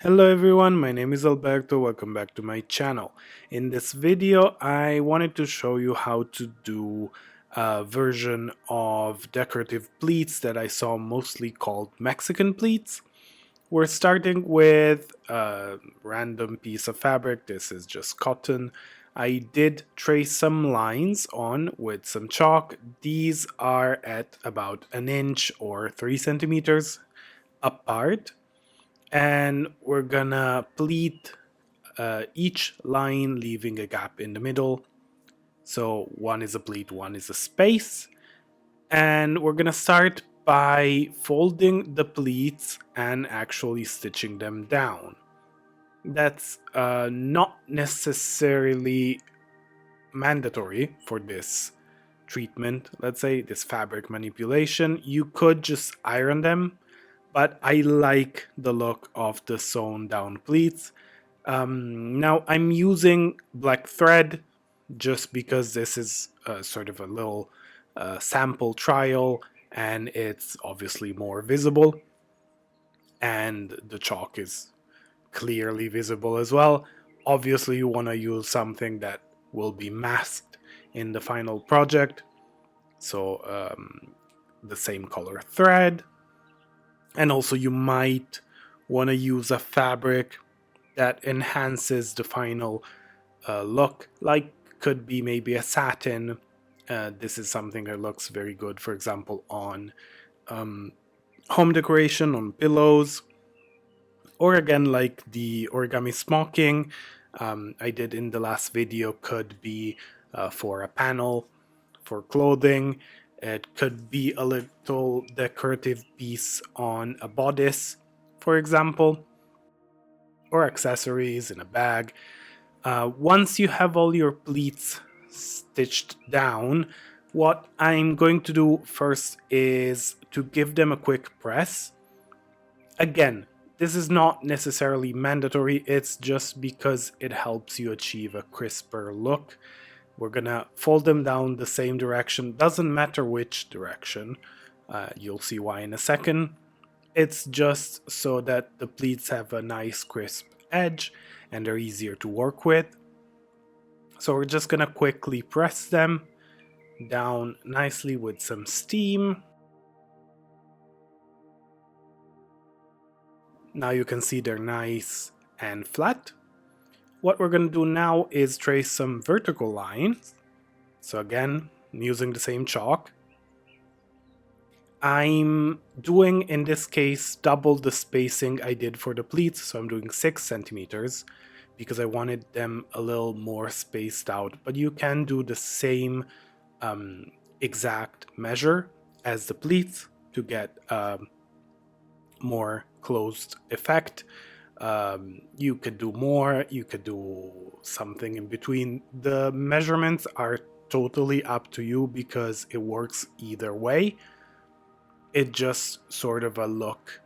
Hello everyone, my name is Alberto. Welcome back to my channel. In this video, I wanted to show you how to do a version of decorative pleats that I saw mostly called Mexican pleats. We're starting with a random piece of fabric. This is just cotton. I did trace some lines on with some chalk. These are at about an inch or 3 centimeters apart, and we're gonna pleat each line, leaving a gap in the middle. So one is a pleat, one is a space. And we're gonna start by folding the pleats and actually stitching them down. That's not necessarily mandatory for this treatment, let's say this fabric manipulation. You could just iron them, but I like the look of the sewn down pleats. Now I'm using black thread just because this is sort of a little sample trial, and it's obviously more visible, and the chalk is clearly visible as well. Obviously, you want to use something that will be masked in the final project, so the same color thread. And also, you might want to use a fabric that enhances the final look, like could be maybe a satin. This is something that looks very good, for example, on um, home decoration, on pillows, or again, like the origami smocking I did in the last video, could be for a panel, for clothing. It could be a little decorative piece on a bodice, for example, or accessories in a bag. Once you have all your pleats stitched down, what I'm going to do first is to give them a quick press. Again, this is not necessarily mandatory, it's just because it helps you achieve a crisper look. We're gonna fold them down the same direction, doesn't matter which direction, you'll see why in a second. It's just so that the pleats have a nice crisp edge and they're easier to work with. So we're just gonna quickly press them down nicely with some steam. Now you can see they're nice and flat. What we're gonna do now is trace some vertical lines. So again, I'm using the same chalk. I'm doing, in this case, double the spacing I did for the pleats, so I'm doing 6 centimeters because I wanted them a little more spaced out, but you can do the same exact measure as the pleats to get a more closed effect. You could do more, you could do something in between. The measurements are totally up to you because it works either way. It just sort of a look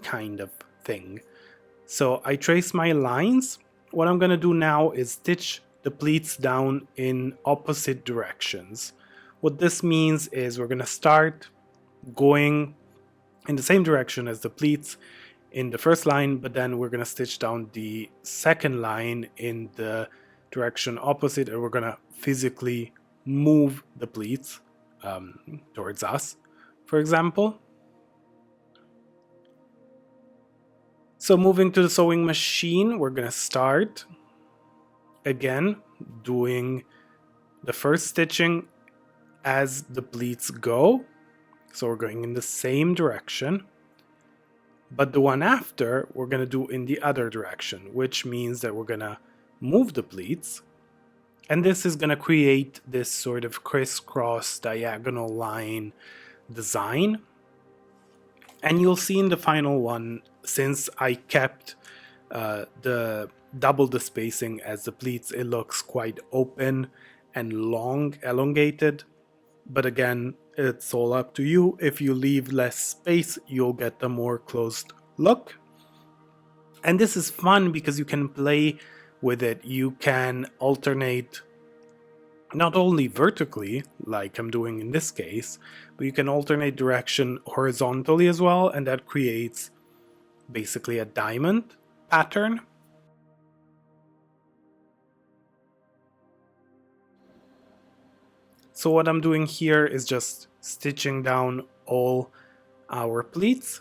kind of thing. So I trace my lines. What I'm gonna do now is stitch the pleats down in opposite directions. What this means is we're gonna start going in the same direction as the pleats in the first line, but then we're gonna stitch down the second line in the direction opposite, and we're gonna physically move the pleats towards us, for example. So moving to the sewing machine, we're gonna start again doing the first stitching as the pleats go. So we're going in the same direction, but the one after we're gonna do in the other direction, which means that we're gonna move the pleats, and this is gonna create this sort of crisscross diagonal line design. And you'll see in the final one, since I kept the double the spacing as the pleats, it looks quite open and long, elongated. But again, it's all up to you. If you leave less space, you'll get a more closed look. And this is fun because you can play with it. You can alternate not only vertically, like I'm doing in this case, but you can alternate direction horizontally as well, and that creates basically a diamond pattern. So what I'm doing here is just stitching down all our pleats.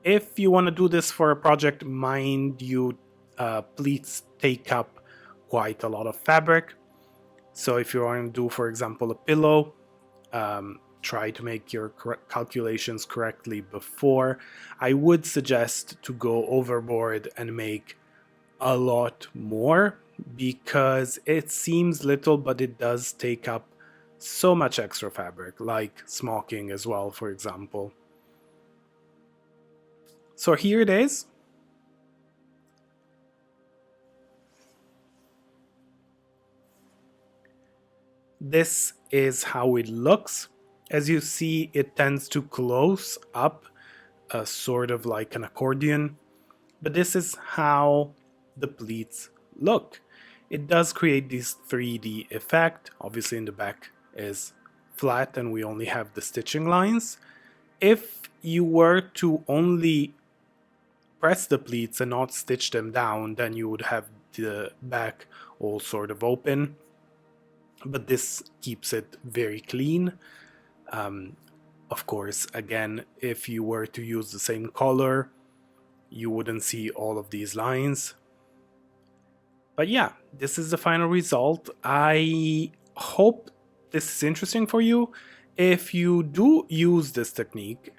If you want to do this for a project, mind you, pleats take up quite a lot of fabric. So if you want to do, for example, a pillow, try to make your calculations correctly before. I would suggest to go overboard and make a lot more, because it seems little, but it does take up so much extra fabric, like smocking as well, for example. So here it is. This is how it looks. As you see, it tends to close up, sort of like an accordion, but this is how the pleats look. It does create this 3D effect. Obviously in the back is flat and we only have the stitching lines. If you were to only press the pleats and not stitch them down, then you would have the back all sort of open, but this keeps it very clean. Of course, again, if you were to use the same color, you wouldn't see all of these lines. But yeah, this is the final result. I hope this is interesting for you. If you do use this technique,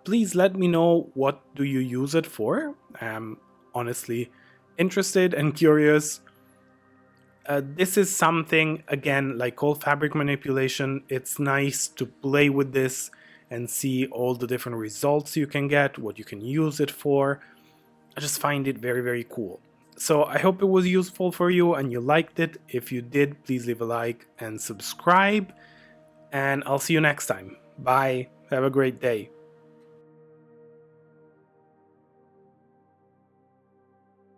please let me know what do you use it for. I'm honestly interested and curious. This is something, again, like all fabric manipulation, it's nice to play with this and see all the different results you can get, what you can use it for. I just find it very, very cool. So I hope it was useful for you and you liked it. If you did, please leave a like and subscribe. And I'll see you next time. Bye. Have a great day.